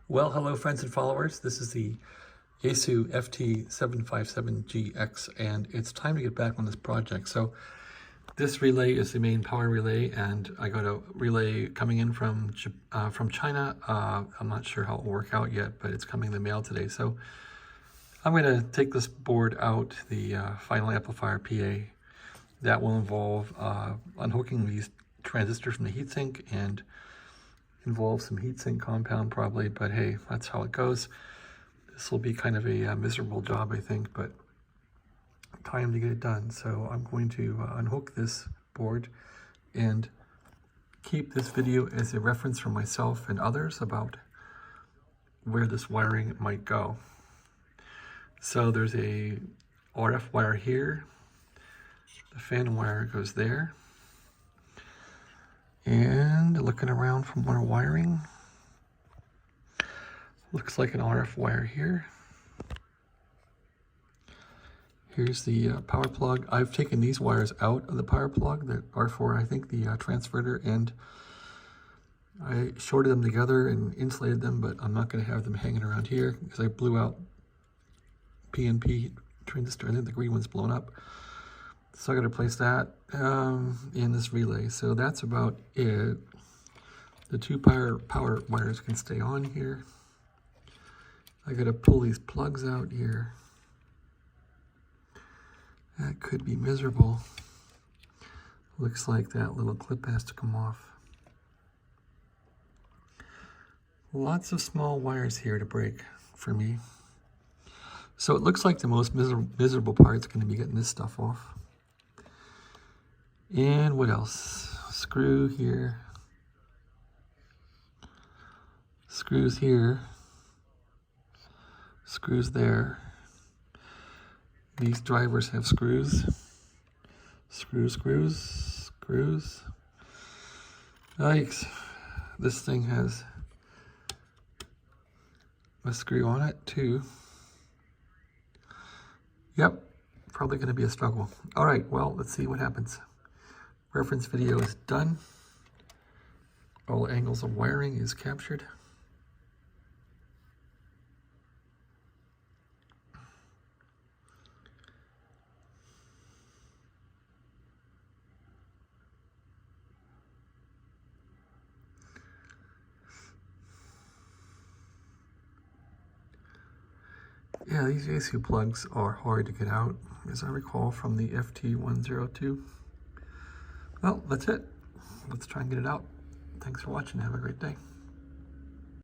Well, hello friends and followers. This is the Yaesu FT-757GX, and it's time to get back on this project. So this relay is the main power relay, and I got a relay coming in from China. I'm not sure how it will work out yet, but it's coming in the mail today. So I'm going to take this board out, the final amplifier PA. That will involve unhooking these transistors from the heatsink and involve some heatsink compound probably, but hey, that's how it goes. This will be kind of a miserable job, I think, but time to get it done. So I'm going to unhook this board and keep this video as a reference for myself and others about where this wiring might go. So there's a RF wire here. The phantom wire goes there. And looking around from our wiring, looks like an RF wire here. Here's the power plug. I've taken these wires out of the power plug that are for, I think, the transverter, and I shorted them together and insulated them, but I'm not going to have them hanging around here because I blew out PNP transistor. I think the green one's blown up. So I got to replace that in this relay. So that's about it. The two power wires can stay on here. I got to pull these plugs out here. That could be miserable. Looks like that little clip has to come off. Lots of small wires here to break for me. So it looks like the most miserable part is going to be getting this stuff off. And what else? Screw here. Screws here. Screws there. These drivers have screws. Screws, screws, screws. Yikes. This thing has a screw on it too. Yep, probably going to be a struggle. All right, well, let's see what happens. Reference video is done. All angles of wiring is captured. Yeah, these Yaesu plugs are hard to get out, as I recall from the FT-102. Well, that's it. Let's try and get it out. Thanks for watching. Have a great day.